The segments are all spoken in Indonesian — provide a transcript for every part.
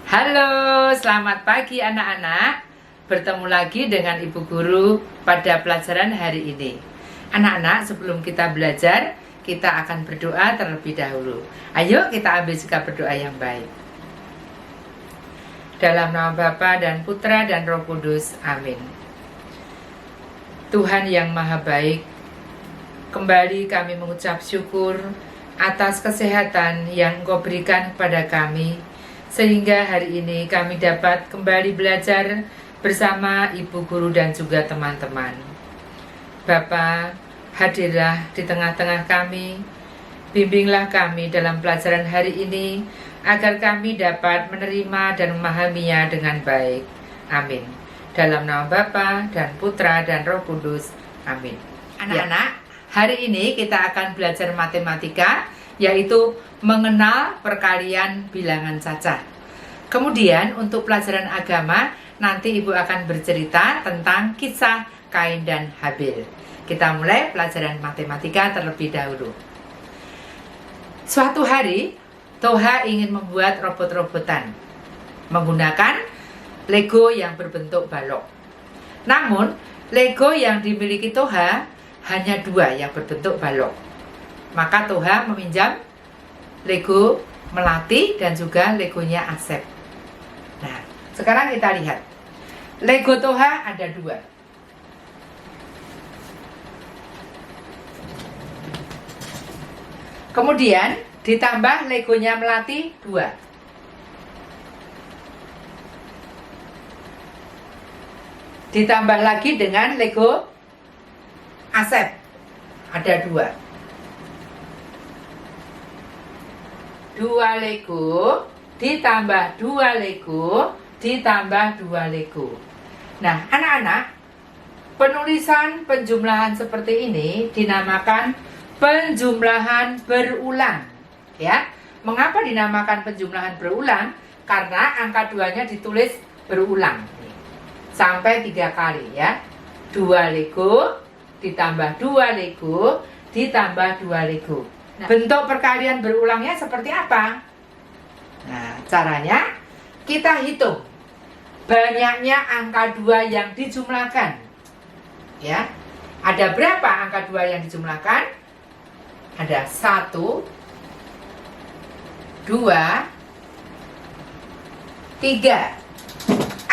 Halo, selamat pagi anak-anak. Bertemu lagi dengan Ibu Guru pada pelajaran hari ini. Anak-anak, sebelum kita belajar, kita akan berdoa terlebih dahulu. Ayo kita ambil sikap berdoa yang baik. Dalam nama Bapa dan Putra dan Roh Kudus, amin. Tuhan yang maha baik, kembali kami mengucap syukur atas kesehatan yang Engkau berikan kepada kami, sehingga hari ini kami dapat kembali belajar bersama Ibu Guru dan juga teman-teman. Bapa, hadirlah di tengah-tengah kami, bimbinglah kami dalam pelajaran hari ini, agar kami dapat menerima dan memahaminya dengan baik. Amin. Dalam nama Bapa dan Putra dan Roh Kudus, amin. Anak-anak, hari ini kita akan belajar matematika, yaitu mengenal perkalian bilangan cacah. Kemudian untuk pelajaran agama, nanti Ibu akan bercerita tentang kisah Kain dan Habil. Kita mulai pelajaran matematika terlebih dahulu. Suatu hari, Toha ingin membuat robot-robotan menggunakan Lego yang berbentuk balok. Namun, Lego yang dimiliki Toha hanya 2 yang berbentuk balok. Maka Toha meminjam Lego Melati dan juga Legonya Asep. Nah, sekarang kita lihat. Lego Toha ada 2. Kemudian ditambah Legonya Melati 2. Ditambah lagi dengan Lego Asep ada 2. 2 Lego ditambah 2 Lego ditambah 2 Lego. Nah, anak-anak, penulisan penjumlahan seperti ini dinamakan penjumlahan berulang. Ya, mengapa dinamakan penjumlahan berulang? Karena angka 2-nya ditulis berulang sampai 3 kali ya. 2 Lego ditambah 2 Lego ditambah 2 Lego. Nah, bentuk perkalian berulangnya seperti apa? Nah, caranya kita hitung banyaknya angka 2 yang dijumlahkan. Ya. Ada berapa angka 2 yang dijumlahkan? Ada 1, 2, 3.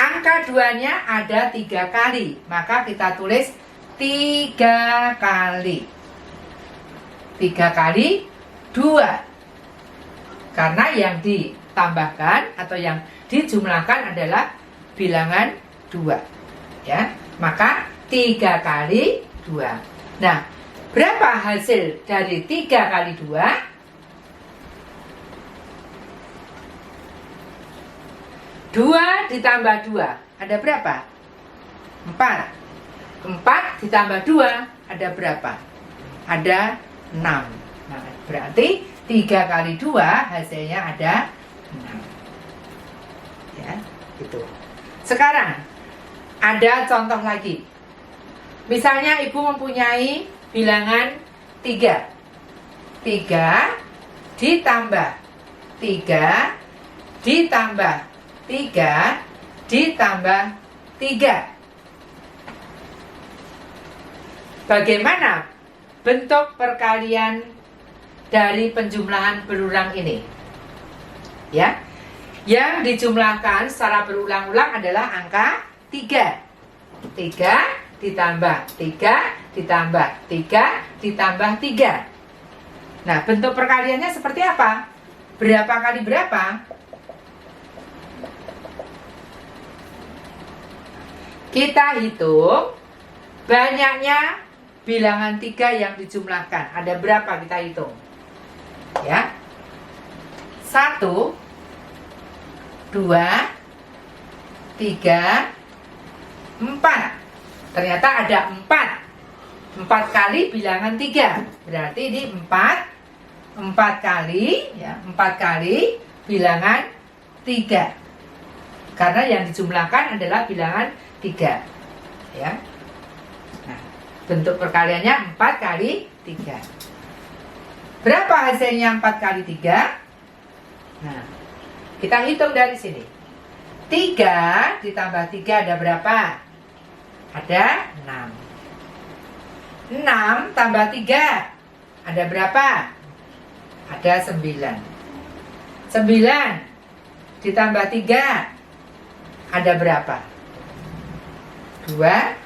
Angka 2-nya ada 3 kali, maka kita tulis 3 kali. 3 kali 2. Karena yang ditambahkan atau yang dijumlahkan adalah bilangan 2. Ya, maka 3 kali 2. Nah, berapa hasil dari 3 kali 2? 2 ditambah 2 ada berapa? 4. 4 ditambah 2 ada berapa? Ada 6. Nah, berarti 3 kali 2 hasilnya ada 6. Ya, gitu. Sekarang ada contoh lagi. Misalnya Ibu mempunyai bilangan 3. 3 ditambah 3 ditambah 3 ditambah 3. Bagaimana bentuk perkalian dari penjumlahan berulang ini? Ya. Yang dijumlahkan secara berulang-ulang adalah angka 3. 3 ditambah 3 ditambah 3 ditambah 3. Nah, bentuk perkaliannya seperti apa? Berapa kali berapa? Kita hitung banyaknya bilangan 3 yang dijumlahkan. Ada berapa kita hitung? Ya. 1, 2, 3, 4. Ternyata ada 4. 4 kali bilangan 3. Berarti ini 4 kali ya, 4 kali bilangan 3. Karena yang dijumlahkan adalah bilangan 3. Ya. Nah, bentuk perkaliannya 4 kali 3. Berapa hasilnya 4 kali 3? Nah, kita hitung dari sini. 3 ditambah 3 ada berapa? Ada 6. 6 tambah 3 ada berapa? Ada 9. 9 ditambah 3 ada berapa? 12.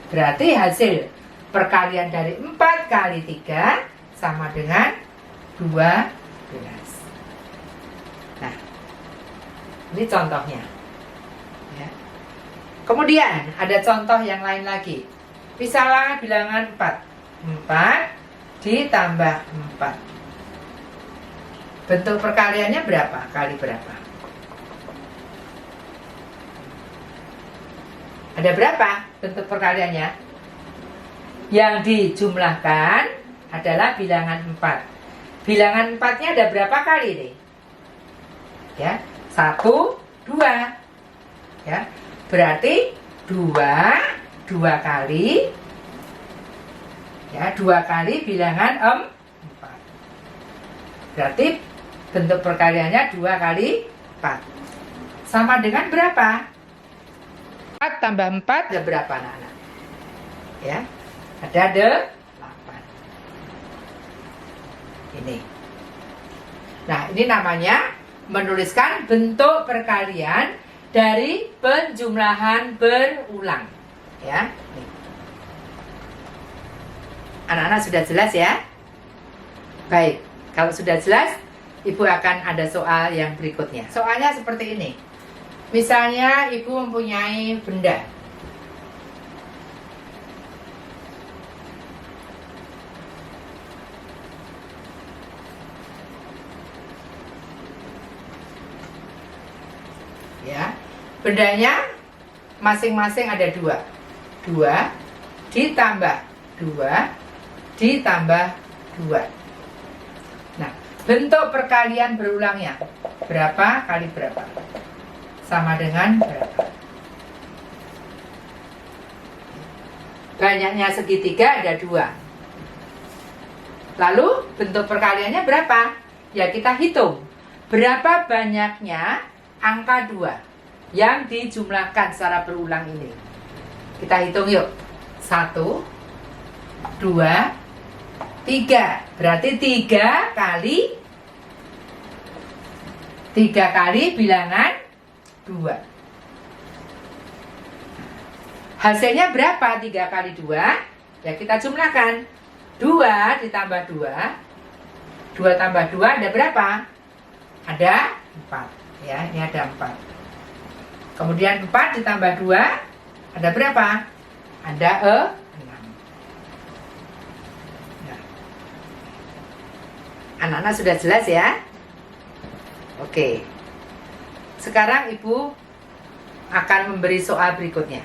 Berarti hasil perkalian dari 4 kali 3 sama dengan 12. Nah, ini contohnya ya. Kemudian ada contoh yang lain lagi. Misalnya bilangan 4 ditambah 4. Bentuk perkaliannya berapa kali berapa? Ada berapa bentuk perkaliannya? Yang dijumlahkan adalah bilangan 4. Bilangan 4-nya ada berapa kali nih? Ya, 1, 2. Ya, berarti 2 kali. Ya, 2 kali bilangan 4. Berarti bentuk perkaliannya 2 kali 4. Sama dengan berapa? 4 tambah 4 ada berapa anak-anak? Ya, ada 8. Ini. Nah, ini namanya menuliskan bentuk perkalian dari penjumlahan berulang. Ya. Anak-anak sudah jelas ya? Baik, kalau sudah jelas, Ibu akan ada soal yang berikutnya. Soalnya seperti ini. Misalnya Ibu mempunyai benda. Ya, bendanya masing-masing ada 2. 2 ditambah 2 ditambah 2. Nah, bentuk perkalian berulangnya berapa kali berapa? Sama dengan berapa? Banyaknya segitiga ada 2. Lalu bentuk perkaliannya berapa? Ya kita hitung. Berapa banyaknya angka 2 yang dijumlahkan secara berulang ini? Kita hitung yuk. 1, 2, 3. Berarti 3 kali bilangan 2. Hasilnya berapa 3 kali 2? Ya kita jumlahkan. 2 ditambah 2. 2 tambah 2 ada berapa? Ada 4. Ya, ini ada 4. Kemudian 4 ditambah 2 ada berapa? Ada 6. Nah. Anak-anak sudah jelas ya? Oke. Sekarang Ibu akan memberi soal berikutnya.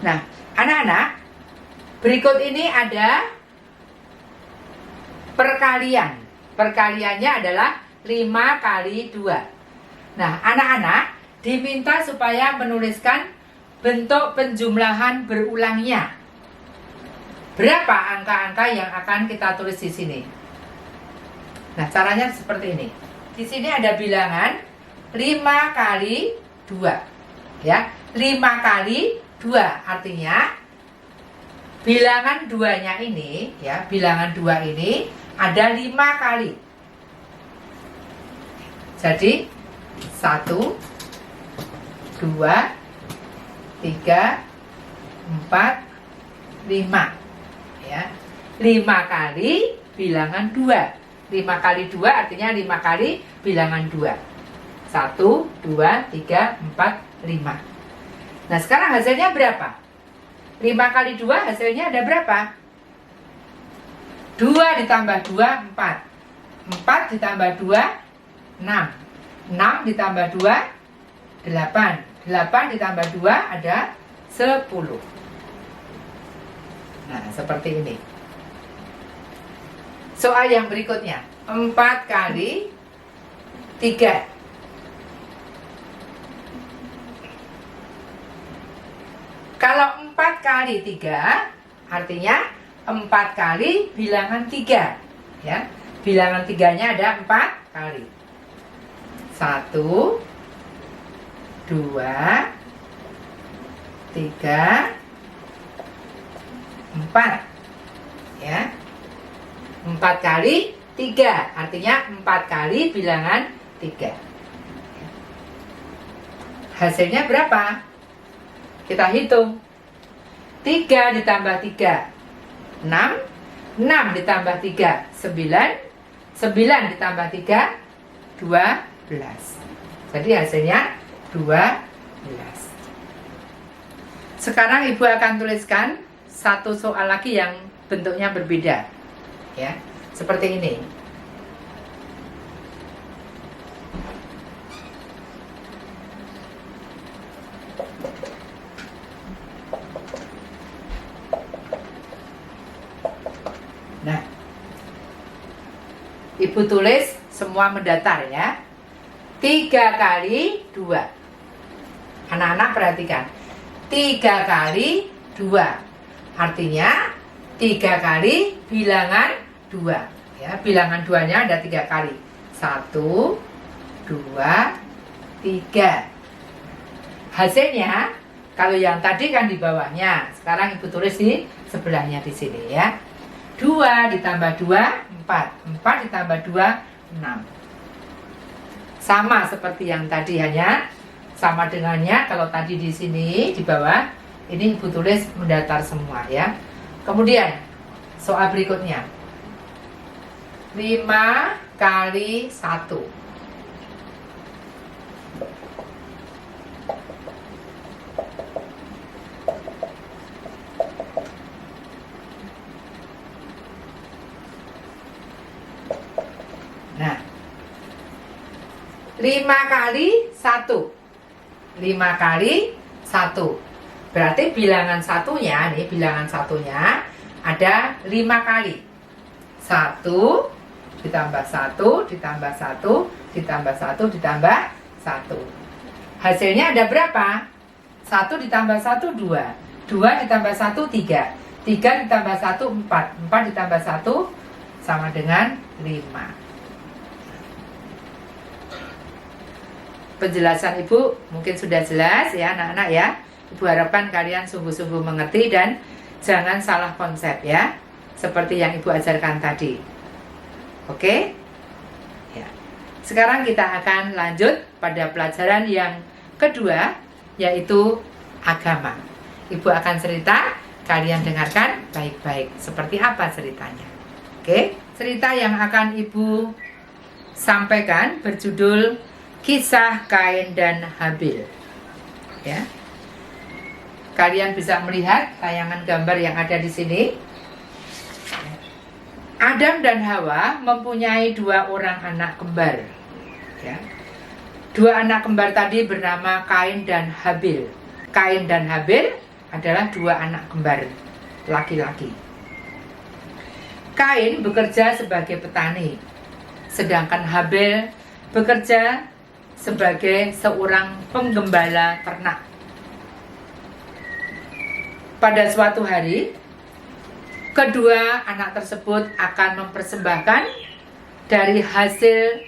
Nah, anak-anak, berikut ini ada perkalian. Perkaliannya adalah 5 kali 2. Nah, anak-anak diminta supaya menuliskan bentuk penjumlahan berulangnya. Berapa angka-angka yang akan kita tulis di sini? Nah, caranya seperti ini. Di sini ada bilangan 5 kali 2. Ya, 5 kali 2 artinya bilangan 2-nya ini, ya, bilangan 2 ini ada 5 kali. Jadi 1, 2, 3, 4, 5. Ya. 5 kali bilangan 2. 5 kali 2 artinya 5 kali bilangan 2. 1, 2, 3, 4, 5. Nah, sekarang hasilnya berapa? 5 kali 2 hasilnya ada berapa? 2 ditambah 2, 4. 4 ditambah 2, 6. 6 ditambah 2, 8. 8 ditambah 2 ada 10. Nah, seperti ini. Soal yang berikutnya. 4 kali 3. Kalau 4 kali 3 artinya 4 kali bilangan 3. Ya, bilangan 3-nya ada 4 kali. 1, 2, 3, 4. Ya. 4 kali 3, artinya 4 kali bilangan 3. Hasilnya berapa? Kita hitung. 3 ditambah 3, 6. 6 ditambah 3, 9. 9 ditambah 3, 12. Jadi hasilnya 12. Sekarang Ibu akan tuliskan satu soal lagi yang bentuknya berbeda. Ya, seperti ini. Nah, Ibu tulis semua mendatar ya. 3 kali 2. Anak-anak perhatikan. 3 kali 2. Artinya 3 kali bilangan 2. Ya, bilangan 2-nya ada 3 kali. 1, 2, 3. Hasilnya, kalau yang tadi kan di bawahnya, sekarang Ibu tulis di sebelahnya di sini ya. 2 ditambah 2, 4. 4 ditambah 2, 6. Sama seperti yang tadi, hanya sama dengannya. Kalau tadi di sini di bawah, ini Ibu tulis mendatar semua ya. Kemudian soal berikutnya. 5 kali 1. Nah, 5 kali 1. 5 kali 1. Berarti bilangan satunya, nih bilangan satunya ada 5 kali. 1 ditambah 1 ditambah 1 ditambah 1 ditambah 1. Hasilnya ada berapa? 1 ditambah 1, 2. 2 ditambah 1, 3. 3 ditambah 1, 4. 4 ditambah 1 sama dengan 5. Penjelasan Ibu mungkin sudah jelas ya anak-anak ya. Ibu harapkan kalian sungguh-sungguh mengerti dan jangan salah konsep ya. Seperti yang Ibu ajarkan tadi. Oke? Ya. Sekarang kita akan lanjut pada pelajaran yang kedua, yaitu agama. Ibu akan cerita, kalian dengarkan baik-baik. Seperti apa ceritanya? Oke? Cerita yang akan Ibu sampaikan berjudul Kisah Kain dan Habil. Ya. Kalian bisa melihat tayangan gambar yang ada di sini. Adam dan Hawa mempunyai 2 orang anak kembar. Ya. 2 anak kembar tadi bernama Kain dan Habil. Kain dan Habil adalah 2 anak kembar laki-laki. Kain bekerja sebagai petani, sedangkan Habil bekerja sebagai seorang penggembala ternak. Pada suatu hari, kedua anak tersebut akan mempersembahkan dari hasil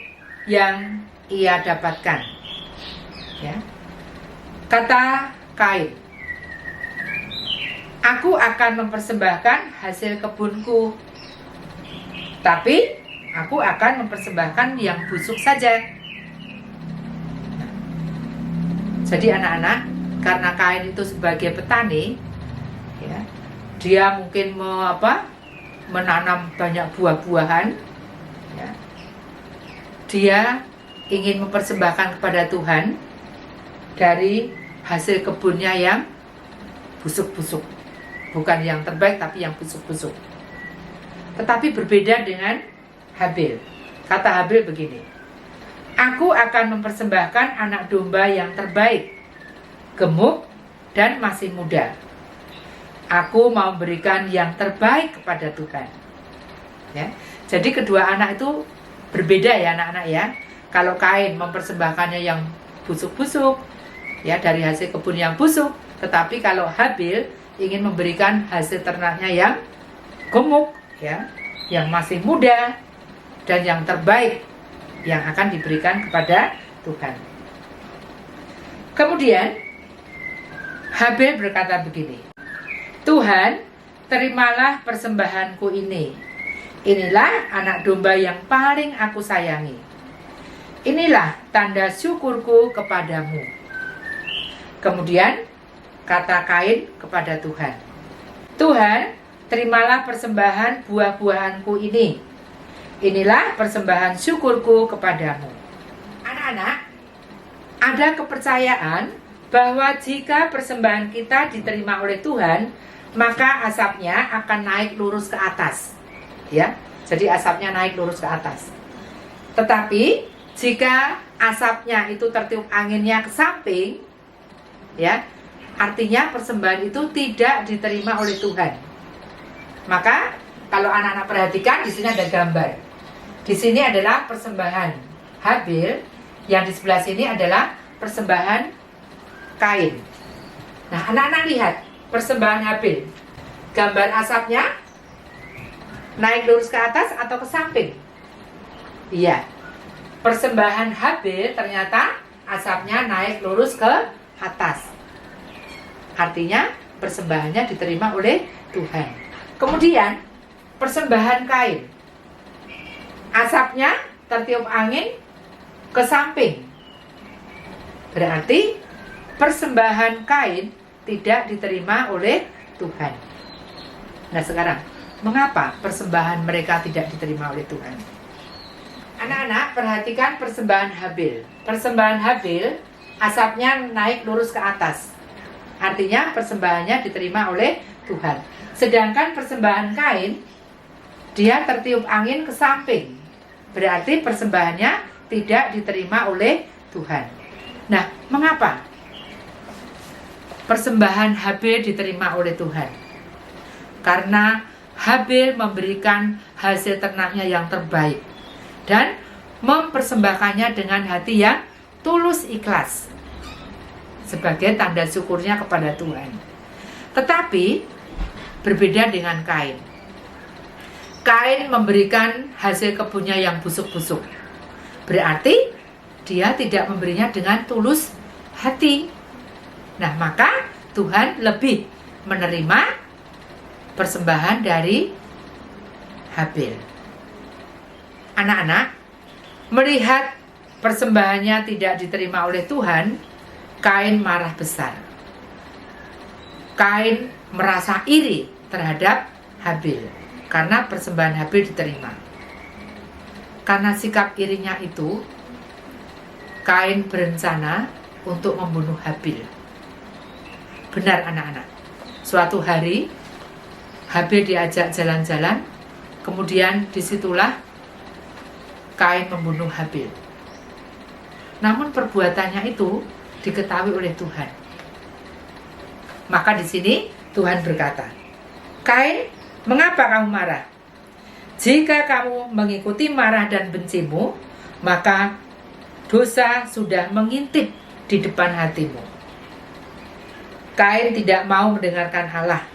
yang ia dapatkan. Ya. Kata Kain, "Aku akan mempersembahkan hasil kebunku, tapi aku akan mempersembahkan yang busuk saja." Jadi anak-anak, karena Kain itu sebagai petani, ya, dia mungkin menanam banyak buah-buahan, ya. Dia ingin mempersembahkan kepada Tuhan dari hasil kebunnya yang busuk-busuk, bukan yang terbaik tapi yang busuk-busuk. Tetapi berbeda dengan Habil. Kata Habil begini, "Aku akan mempersembahkan anak domba yang terbaik, gemuk dan masih muda. Aku mau memberikan yang terbaik kepada Tuhan." Ya. Jadi kedua anak itu berbeda ya anak-anak ya. Kalau Kain mempersembahkannya yang busuk-busuk, ya dari hasil kebun yang busuk. Tetapi kalau Habil ingin memberikan hasil ternaknya yang gemuk, ya, yang masih muda dan yang terbaik, yang akan diberikan kepada Tuhan. Kemudian Habil berkata begini, Tuhan, terimalah persembahanku ini. Inilah anak domba yang paling aku sayangi. Inilah tanda syukurku kepadamu. Kemudian kata Kain kepada Tuhan, Tuhan, terimalah persembahan buah-buahanku ini. Inilah persembahan syukurku kepadamu. Anak-anak, ada kepercayaan bahwa jika persembahan kita diterima oleh Tuhan, maka asapnya akan naik lurus ke atas. Ya, jadi asapnya naik lurus ke atas. Tetapi jika asapnya itu tertiup anginnya ke samping, ya, artinya persembahan itu tidak diterima oleh Tuhan. Maka kalau anak-anak perhatikan, di sini ada gambar. Di sini adalah persembahan Habil, yang di sebelah sini adalah persembahan Kain. Nah, anak-anak lihat persembahan Habil. Gambar asapnya naik lurus ke atas atau ke samping? Iya. Persembahan Habil ternyata asapnya naik lurus ke atas. Artinya persembahannya diterima oleh Tuhan. Kemudian persembahan Kain, asapnya tertiup angin ke samping. Berarti persembahan Kain tidak diterima oleh Tuhan. Nah sekarang, mengapa persembahan mereka tidak diterima oleh Tuhan? Anak-anak, perhatikan persembahan Habil. Persembahan Habil, asapnya naik lurus ke atas. Artinya persembahannya diterima oleh Tuhan. Sedangkan persembahan Kain, dia tertiup angin ke samping. Berarti persembahannya tidak diterima oleh Tuhan. Nah, mengapa persembahan Habil diterima oleh Tuhan? Karena Habil memberikan hasil ternaknya yang terbaik dan mempersembahkannya dengan hati yang tulus ikhlas sebagai tanda syukurnya kepada Tuhan. Tetapi berbeda dengan Kain. Kain memberikan hasil kebunnya yang busuk-busuk. Berarti dia tidak memberinya dengan tulus hati. Nah, maka Tuhan lebih menerima persembahan dari Habil. Anak-anak, melihat persembahannya tidak diterima oleh Tuhan, Kain marah besar. Kain merasa iri terhadap Habil karena persembahan Habil diterima. Karena sikap irinya itu, Kain berencana untuk membunuh Habil. Benar anak-anak, suatu hari Habil diajak jalan-jalan, kemudian disitulah Kain membunuh Habil. Namun perbuatannya itu diketahui oleh Tuhan. Maka di sini Tuhan berkata, Kain, mengapa kamu marah? Jika kamu mengikuti marah dan bencimu, maka dosa sudah mengintip di depan hatimu. Kain tidak mau mendengarkan Allah.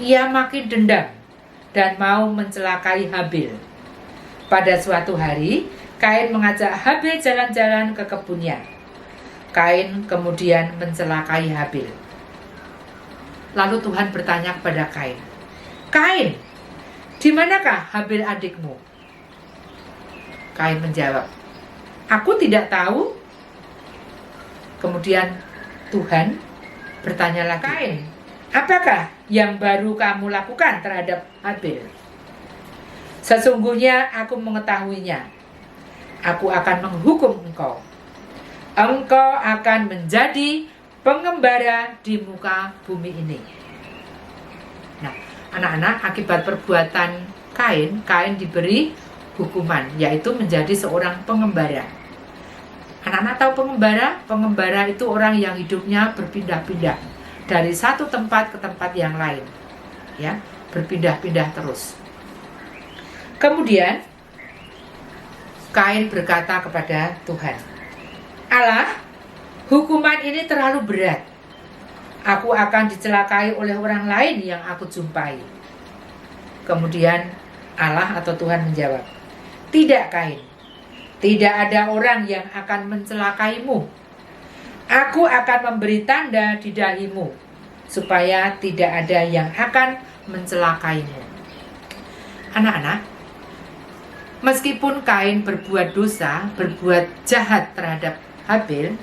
Ia makin dendam dan mau mencelakai Habil. Pada suatu hari, Kain mengajak Habil jalan-jalan ke kebunnya. Kain kemudian mencelakai Habil. Lalu Tuhan bertanya kepada Kain, Kain, di manakah Habil adikmu? Kain menjawab, aku tidak tahu. Kemudian Tuhan bertanya lagi, Kain, apakah yang baru kamu lakukan terhadap Habil? Sesungguhnya aku mengetahuinya. Aku akan menghukum engkau. Engkau akan menjadi pengembara di muka bumi ini. Nah, anak-anak, akibat perbuatan Kain, Kain diberi hukuman, yaitu menjadi seorang pengembara. Anak-anak tahu pengembara? Pengembara itu orang yang hidupnya berpindah-pindah dari satu tempat ke tempat yang lain, ya, berpindah-pindah terus. Kemudian Kain berkata kepada Tuhan, Allah, hukuman ini terlalu berat. Aku akan dicelakai oleh orang lain yang aku jumpai. Kemudian Allah atau Tuhan menjawab, tidak Kain, Tidak ada orang yang akan mencelakaimu. Aku akan memberi tanda di dahimu, supaya tidak ada yang akan mencelakaimu. Anak-anak, meskipun Kain berbuat dosa, berbuat jahat terhadap Habil,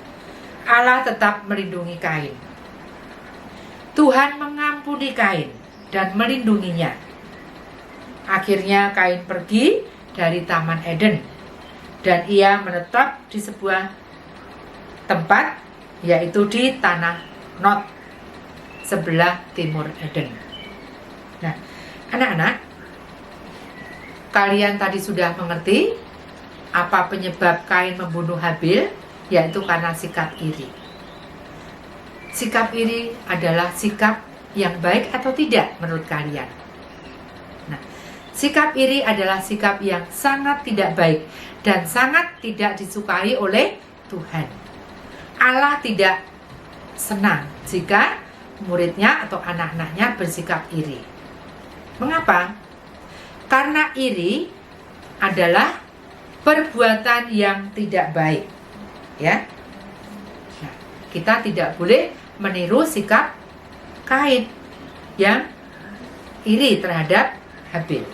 Allah tetap melindungi Kain. Tuhan mengampuni Kain dan melindunginya. Akhirnya Kain pergi dari Taman Eden, dan ia menetap di sebuah tempat, yaitu di tanah Nod, sebelah timur Eden. Nah, anak-anak, kalian tadi sudah mengerti apa penyebab Kain membunuh Habil, yaitu karena sikap iri. Sikap iri adalah sikap yang baik atau tidak menurut kalian? Nah, sikap iri adalah sikap yang sangat tidak baik dan sangat tidak disukai oleh Tuhan. Allah tidak senang jika muridnya atau anak-anaknya bersikap iri. Mengapa? Karena iri adalah perbuatan yang tidak baik. Ya. Nah, kita tidak boleh meniru sikap Kain yang iri terhadap Habil.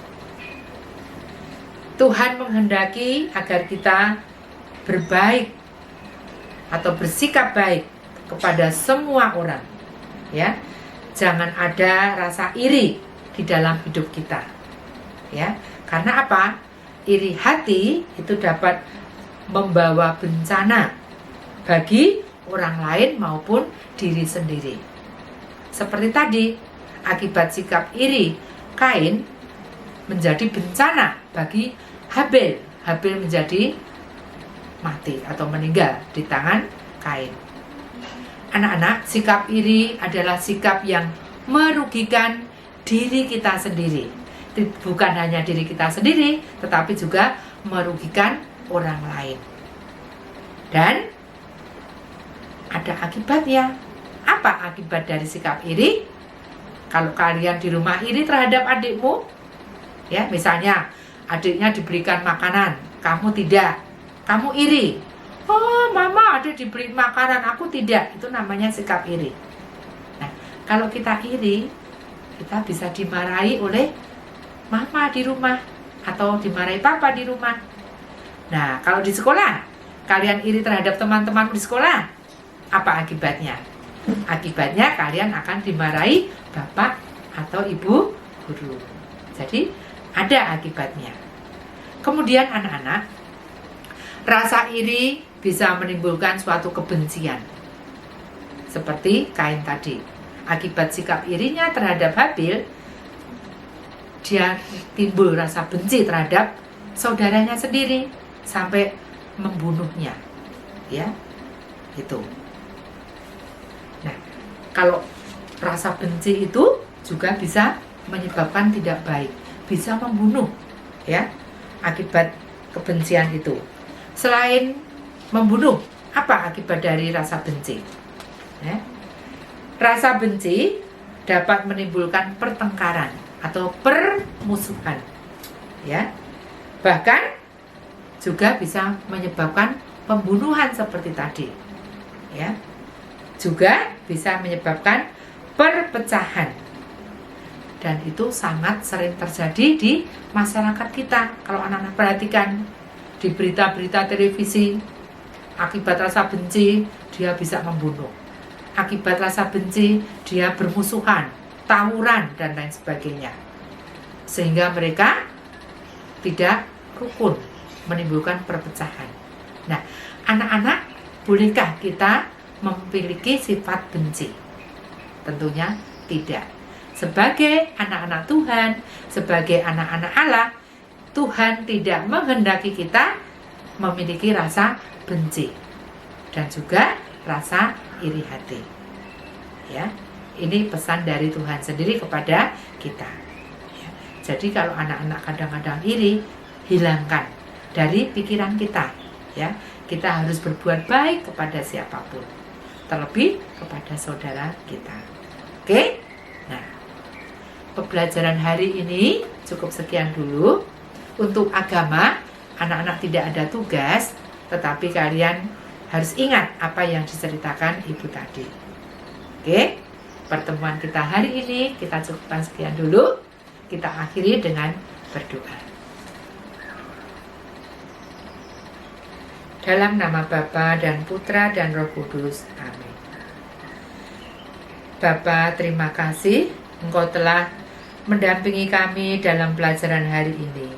Tuhan menghendaki agar kita berbaik atau bersikap baik kepada semua orang. Ya. Jangan ada rasa iri di dalam hidup kita. Ya. Karena apa? Iri hati itu dapat membawa bencana bagi orang lain maupun diri sendiri. Seperti tadi, akibat sikap iri Kain menjadi bencana bagi Habil. Habil menjadi mati atau meninggal di tangan Kain. Anak-anak, sikap iri adalah sikap yang merugikan diri kita sendiri. Bukan hanya diri kita sendiri, tetapi juga merugikan orang lain. Dan ada akibatnya. Apa akibat dari sikap iri? Kalau kalian di rumah iri terhadap adikmu, ya, misalnya adiknya diberikan makanan, kamu tidak, kamu iri. Oh, mama adik diberi makanan, aku tidak. Itu namanya sikap iri. Nah, kalau kita iri, kita bisa dimarahi oleh mama di rumah atau dimarahi papa di rumah. Nah, kalau di sekolah, kalian iri terhadap teman-teman di sekolah, apa akibatnya? Akibatnya kalian akan dimarahi bapak atau ibu guru. Jadi, ada akibatnya. Kemudian anak-anak, rasa iri bisa menimbulkan suatu kebencian. Seperti Kain tadi. Akibat sikap irinya terhadap Habil, dia timbul rasa benci terhadap saudaranya sendiri sampai membunuhnya. Ya. Itu. Nah, kalau rasa benci itu juga bisa menyebabkan tidak baik, bisa membunuh, ya, akibat kebencian itu. Selain membunuh, apa akibat dari rasa benci? Ya. Rasa benci dapat menimbulkan pertengkaran atau permusuhan, ya. Bahkan juga bisa menyebabkan pembunuhan seperti tadi, ya. Juga bisa menyebabkan perpecahan. Dan itu sangat sering terjadi di masyarakat kita. Kalau anak-anak perhatikan di berita-berita televisi, akibat rasa benci dia bisa membunuh. Akibat rasa benci dia bermusuhan, tawuran dan lain sebagainya. Sehingga mereka tidak rukun, menimbulkan perpecahan. Nah, anak-anak, bolehkah kita memiliki sifat benci? Tentunya tidak. Sebagai anak-anak Tuhan, sebagai anak-anak Allah, Tuhan tidak menghendaki kita memiliki rasa benci dan juga rasa iri hati. Ya, ini pesan dari Tuhan sendiri kepada kita. Ya, jadi kalau anak-anak kadang-kadang iri, hilangkan dari pikiran kita. Ya, kita harus berbuat baik kepada siapapun, terlebih kepada saudara kita. Oke? Nah, pembelajaran hari ini cukup sekian dulu. Untuk agama, anak-anak tidak ada tugas, tetapi kalian harus ingat apa yang diceritakan ibu tadi. Oke, pertemuan kita hari ini kita cukupkan sekian dulu. Kita akhiri dengan berdoa. Dalam nama Bapa dan Putra dan Roh Kudus. Amin. Bapa, terima kasih Engkau telah mendampingi kami dalam pelajaran hari ini.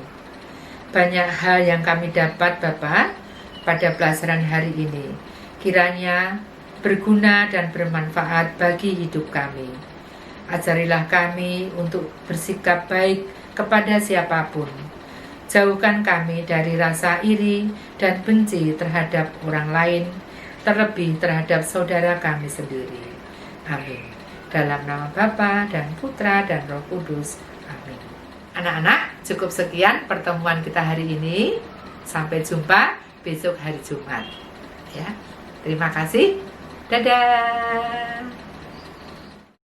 Banyak hal yang kami dapat Bapa pada pelajaran hari ini. Kiranya berguna dan bermanfaat bagi hidup kami. Ajarilah kami untuk bersikap baik kepada siapapun. Jauhkan kami dari rasa iri dan benci terhadap orang lain, terlebih terhadap saudara kami sendiri. Amin. Dalam nama Bapa dan Putra dan Roh Kudus. Amin. Anak-anak, cukup sekian pertemuan kita hari ini. Sampai jumpa besok hari Jumat. Ya. Terima kasih. Dadah.